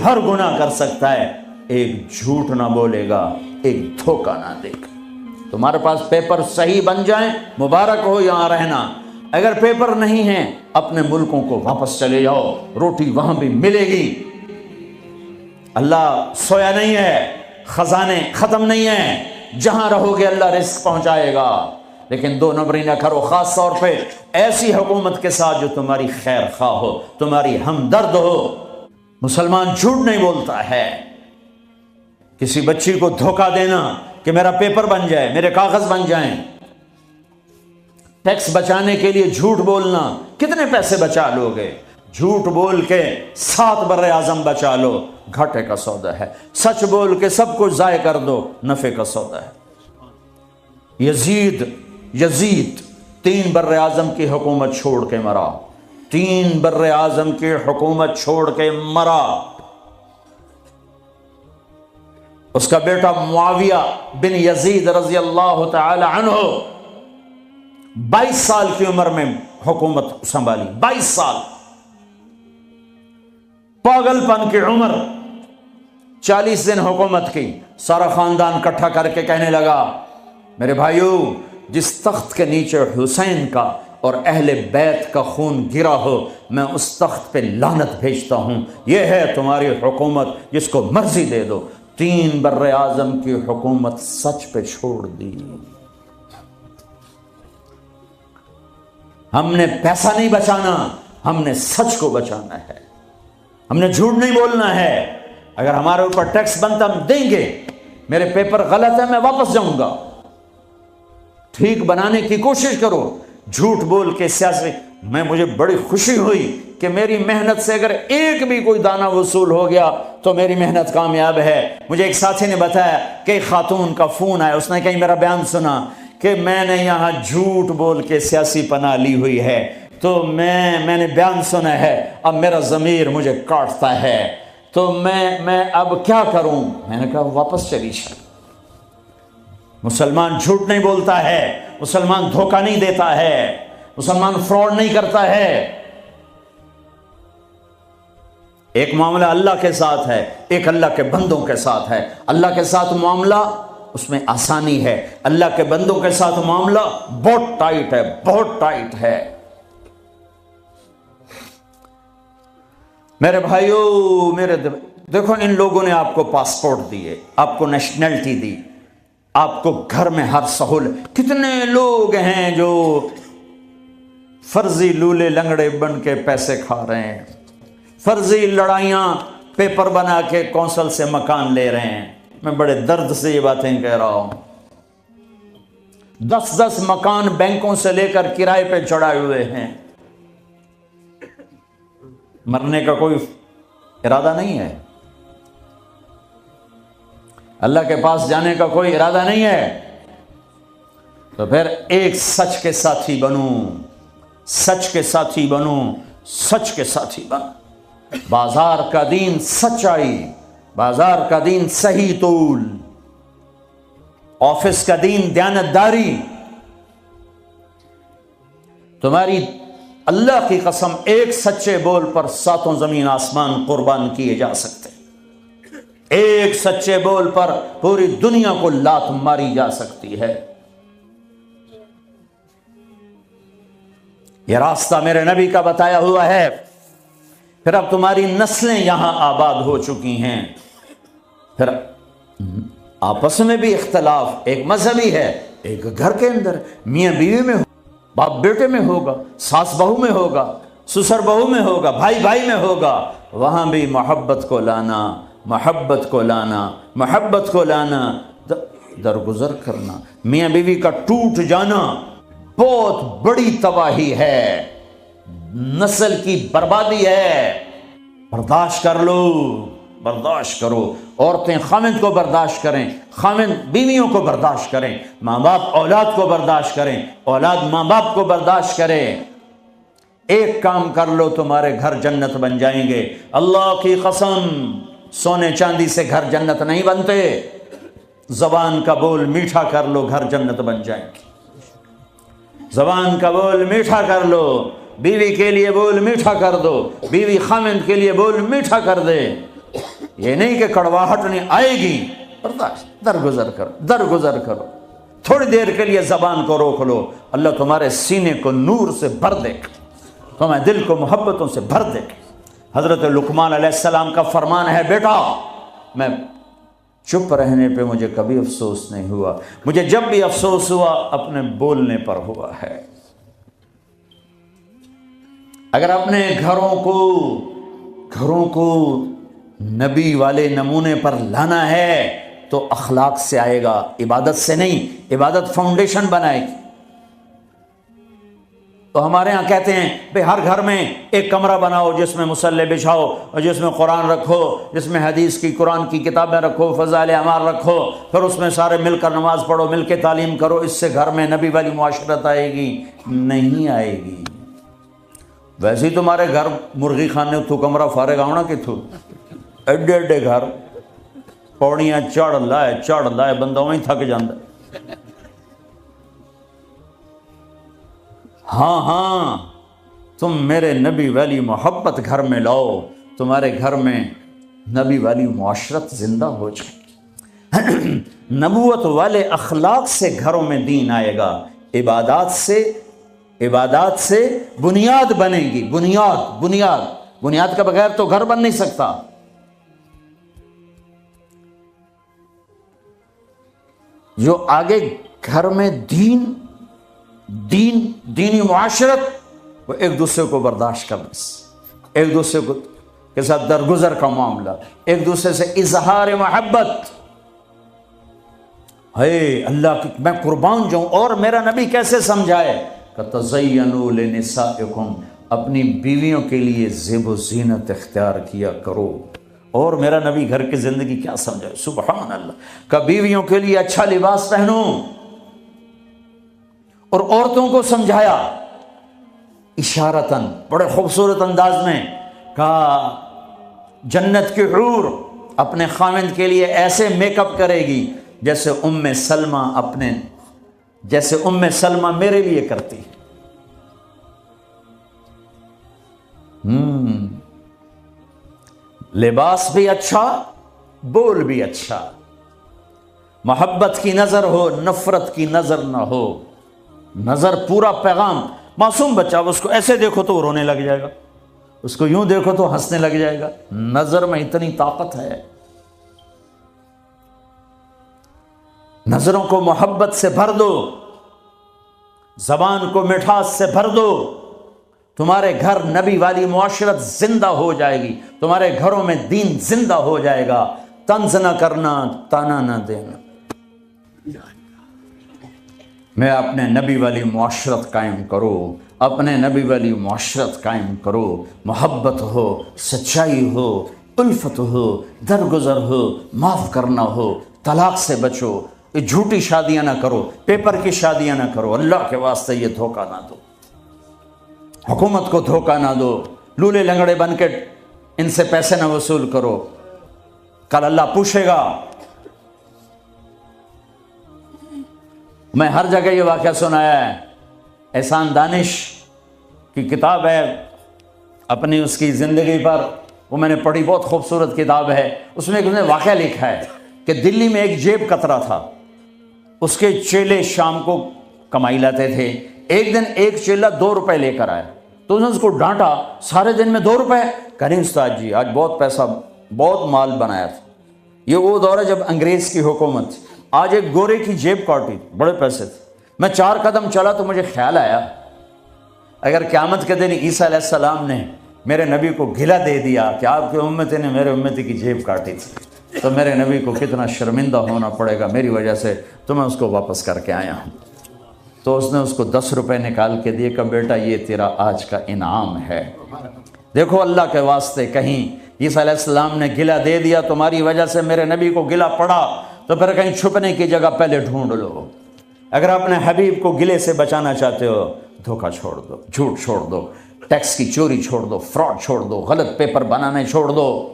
ہر گناہ کر سکتا ہے، ایک جھوٹ نہ بولے گا، ایک دھوکہ نہ دے گا۔ تمہارے پاس پیپر صحیح بن جائیں، مبارک ہو یہاں رہنا۔ اگر پیپر نہیں ہیں، اپنے ملکوں کو واپس چلے جاؤ، روٹی وہاں بھی ملے گی۔ اللہ سویا نہیں ہے، خزانے ختم نہیں ہیں، جہاں رہو گے اللہ رزق پہنچائے گا۔ لیکن دو نمبری نہ کرو، خاص طور پہ ایسی حکومت کے ساتھ جو تمہاری خیر خواہ ہو، تمہاری ہمدرد ہو۔ مسلمان جھوٹ نہیں بولتا ہے۔ کسی بچی کو دھوکہ دینا کہ میرا پیپر بن جائے، میرے کاغذ بن جائیں، ٹیکس بچانے کے لیے جھوٹ بولنا، کتنے پیسے بچا لو گے؟ جھوٹ بول کے 7 بر اعظم بچا لو، گھاٹے کا سودا ہے۔ سچ بول کے سب کچھ ضائع کر دو، نفع کا سودا ہے۔ یزید 3 بر اعظم کی حکومت چھوڑ کے مرا، 3 بر اعظم کی حکومت چھوڑ کے مرا۔ اس کا بیٹا معاویہ بن یزید رضی اللہ تعالی عنہ 22 سال کی عمر میں حکومت سنبھالی، 22 سال، پاگل پن کی عمر، 40 دن حکومت کی۔ سارا خاندان اکٹھا کر کے کہنے لگا، میرے بھائیو، جس تخت کے نیچے حسین کا اور اہل بیت کا خون گرا ہو، میں اس تخت پہ لعنت بھیجتا ہوں۔ یہ ہے تمہاری حکومت، جس کو مرضی دے دو۔ 3 بر اعظم کی حکومت سچ پہ چھوڑ دی۔ ہم نے پیسہ نہیں بچانا، ہم نے سچ کو بچانا ہے، ہم نے جھوٹ نہیں بولنا ہے۔ اگر ہمارے اوپر ٹیکس بنتا ہم دیں گے، میرے پیپر غلط ہے میں واپس جاؤں گا۔ ٹھیک بنانے کی کوشش کرو۔ جھوٹ بول کے سیاسی مجھے بڑی خوشی ہوئی کہ میری محنت سے اگر ایک بھی کوئی دانہ وصول ہو گیا تو میری محنت کامیاب ہے۔ مجھے ایک ساتھی نے بتایا کہ ایک خاتون کا فون آیا، اس نے کہیں میرا بیان سنا کہ میں نے یہاں جھوٹ بول کے سیاسی پناہ لی ہوئی ہے، تو میں نے بیان سنا ہے، اب میرا ضمیر مجھے کاٹتا ہے، تو میں اب کیا کروں؟ میں نے کہا واپس چلی جا۔ مسلمان جھوٹ نہیں بولتا ہے، مسلمان دھوکہ نہیں دیتا ہے، مسلمان فراڈ نہیں کرتا ہے۔ ایک معاملہ اللہ کے ساتھ ہے، ایک اللہ کے بندوں کے ساتھ ہے۔ اللہ کے ساتھ معاملہ اس میں آسانی ہے، اللہ کے بندوں کے ساتھ معاملہ بہت ٹائٹ ہے، بہت ٹائٹ ہے۔ میرے بھائیو، دیکھو ان لوگوں نے آپ کو پاسپورٹ دیے، آپ کو نیشنلٹی دی، آپ کو گھر میں ہر سہولت۔ کتنے لوگ ہیں جو فرضی لولے لنگڑے بن کے پیسے کھا رہے ہیں، فرضی لڑائیاں پیپر بنا کے کونسل سے مکان لے رہے ہیں۔ میں بڑے درد سے یہ باتیں کہہ رہا ہوں۔ 10 مکان بینکوں سے لے کر کرائے پہ چڑھائے ہوئے ہیں۔ مرنے کا کوئی ارادہ نہیں ہے، اللہ کے پاس جانے کا کوئی ارادہ نہیں ہے، تو پھر ایک سچ کے ساتھی بنوں، سچ کے ساتھی بنوں، سچ کے ساتھی بنوں۔ بازار کا دین سچائی، بازار کا دین صحیح طول، آفس کا دین دیانتداری۔ تمہاری اللہ کی قسم ایک سچے بول پر 7 زمین آسمان قربان کیے جا سکتے، ایک سچے بول پر پوری دنیا کو لات ماری جا سکتی ہے۔ یہ راستہ میرے نبی کا بتایا ہوا ہے۔ پھر اب تمہاری نسلیں یہاں آباد ہو چکی ہیں، پھر آپس میں بھی اختلاف ایک مذہبی ہے، ایک گھر کے اندر میاں بیوی میں ہوگا، باپ بیٹے میں ہوگا، ساس بہو میں ہوگا، سسر بہو میں ہوگا، بھائی بھائی میں ہوگا۔ وہاں بھی محبت کو لانا، محبت کو لانا، محبت کو لانا، درگزر کرنا۔ میاں بیوی کا ٹوٹ جانا بہت بڑی تباہی ہے، نسل کی بربادی ہے۔ برداشت کر لو، برداشت کرو۔ عورتیں خاوند کو برداشت کریں، خاوند بیویوں کو برداشت کریں، ماں باپ اولاد کو برداشت کریں، اولاد ماں باپ کو برداشت کریں۔ ایک کام کر لو، تمہارے گھر جنت بن جائیں گے۔ اللہ کی قسم، سونے چاندی سے گھر جنت نہیں بنتے، زبان کا بول میٹھا کر لو، گھر جنت بن جائیں گے۔ زبان کا بول میٹھا کر لو، بیوی کے لیے بول میٹھا کر دو، بیوی خاوند کے لیے بول میٹھا کر دے، یہ نہیں کہ کڑواہٹ نہیں آئے گی، برداشت، درگزر کرو، تھوڑی دیر کے لیے زبان کو روک لو، اللہ تمہارے سینے کو نور سے بھر دے گا، تمہارے دل کو محبتوں سے بھر دے گا۔ حضرت لقمان علیہ السلام کا فرمان ہے، بیٹا میں چپ رہنے پہ مجھے کبھی افسوس نہیں ہوا، مجھے جب بھی افسوس ہوا اپنے بولنے پر ہوا ہے۔ اگر اپنے گھروں کو نبی والے نمونے پر لانا ہے تو اخلاق سے آئے گا، عبادت سے نہیں۔ عبادت فاؤنڈیشن بنائے گی۔ تو ہمارے ہاں کہتے ہیں بھئی ہر گھر میں ایک کمرہ بناؤ جس میں مصلی بچھاؤ اور جس میں قرآن رکھو، جس میں حدیث کی، قرآن کی کتابیں رکھو، فضائل اعمال رکھو، پھر اس میں سارے مل کر نماز پڑھو، مل کے تعلیم کرو، اس سے گھر میں نبی والی معاشرت آئے گی؟ نہیں آئے گی۔ ویسے ہی تمہارے گھر مرغی خانے تو کمرہ فارغ آؤنا کہ تھو ایڈے ایڈے گھر، پوڑیاں چڑھ لائے بندہ وہیں تھک جاندہ۔ ہاں تم میرے نبی والی محبت گھر میں لاؤ، تمہارے گھر میں نبی والی معاشرت زندہ ہو جائے گی۔ نبوت والے اخلاق سے گھروں میں دین آئے گا، عبادات سے بنیاد بنے گی۔ بنیاد کے بغیر تو گھر بن نہیں سکتا۔ جو آگے گھر میں دینی معاشرت، وہ ایک دوسرے کو برداشت کرنے سے، ایک دوسرے کے ساتھ درگزر کا معاملہ، ایک دوسرے سے اظہار محبت۔ ہے اللہ کی میں قربان جاؤں، اور میرا نبی کیسے سمجھائے کہ تزینوا لنسائکم، اپنی بیویوں کے لیے زیب و زینت اختیار کیا کرو۔ اور میرا نبی گھر کی زندگی کیا سمجھائے، سبحان اللہ، کہ بیویوں کے لیے اچھا لباس پہنو، اور عورتوں کو سمجھایا اشارتاً، بڑے خوبصورت انداز میں، کہا جنت کی حور اپنے خاوند کے لیے ایسے میک اپ کرے گی جیسے ام سلمہ میرے لیے کرتی۔ لباس بھی اچھا، بول بھی اچھا، محبت کی نظر ہو، نفرت کی نظر نہ ہو، نظر پورا پیغام۔ معصوم بچہ اس کو ایسے دیکھو تو وہ رونے لگ جائے گا، اس کو یوں دیکھو تو ہنسنے لگ جائے گا۔ نظر میں اتنی طاقت ہے۔ نظروں کو محبت سے بھر دو، زبان کو مٹھاس سے بھر دو، تمہارے گھر نبی والی معاشرت زندہ ہو جائے گی، تمہارے گھروں میں دین زندہ ہو جائے گا۔ طنز نہ کرنا، تانا نہ دینا۔ میں اپنے نبی والی معاشرت قائم کرو، اپنے نبی والی معاشرت قائم کرو، محبت ہو، سچائی ہو، الفت ہو، درگزر ہو، معاف کرنا ہو، طلاق سے بچو، یہ جھوٹی شادیاں نہ کرو، پیپر کی شادیاں نہ کرو، اللہ کے واسطے یہ دھوکہ نہ دو، حکومت کو دھوکہ نہ دو، لولے لنگڑے بن کے ان سے پیسے نہ وصول کرو، کل اللہ پوچھے گا۔ میں ہر جگہ یہ واقعہ سنایا ہے، احسان دانش کی کتاب ہے اپنی اس کی زندگی پر، وہ میں نے پڑھی، بہت خوبصورت کتاب ہے۔ اس میں ایک واقعہ لکھا ہے کہ دلی میں ایک جیب کترا تھا، اس کے چیلے شام کو کمائی لاتے تھے۔ ایک دن ایک چیلا 2 روپے لے کر آیا تو اس نے اس کو ڈانٹا، سارے دن میں 2 روپے؟ کہیں استاد جی آج بہت پیسہ، بہت مال بنایا تھا۔ یہ وہ دور ہے جب انگریز کی حکومت تھی۔ آج ایک گورے کی جیب کاٹی، بڑے پیسے تھے۔ میں 4 قدم چلا تو مجھے خیال آیا اگر قیامت کے دن عیسیٰ علیہ السلام نے میرے نبی کو گلہ دے دیا کہ آپ کی امتی نے میرے امتی کی جیب کاٹی تھی، تو میرے نبی کو کتنا شرمندہ ہونا پڑے گا میری وجہ سے، تو میں اس کو واپس کر کے آیا ہوں۔ تو اس نے اس کو 10 روپے نکال کے دیے کہ بیٹا یہ تیرا آج کا انعام ہے۔ دیکھو اللہ کے واسطے، کہیں عیسیٰ علیہ السلام نے گلہ دے دیا تمہاری وجہ سے، میرے نبی کو گلہ پڑا، تو پھر کہیں چھپنے کی جگہ پہلے ڈھونڈ لو۔ اگر اپنے حبیب کو گلے سے بچانا چاہتے ہو، دھوکہ چھوڑ دو، جھوٹ چھوڑ دو، ٹیکس کی چوری چھوڑ دو، فراڈ چھوڑ دو، غلط پیپر بنانے چھوڑ دو۔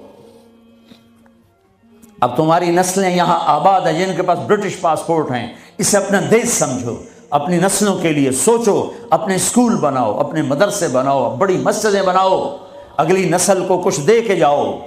اب تمہاری نسلیں یہاں آباد ہیں جن کے پاس برٹش پاسپورٹ ہیں، اسے اپنا دیش سمجھو، اپنی نسلوں کے لیے سوچو، اپنے اسکول بناؤ، اپنے مدرسے بناؤ، بڑی مسجدیں بناؤ، اگلی نسل کو کچھ دے کے جاؤ۔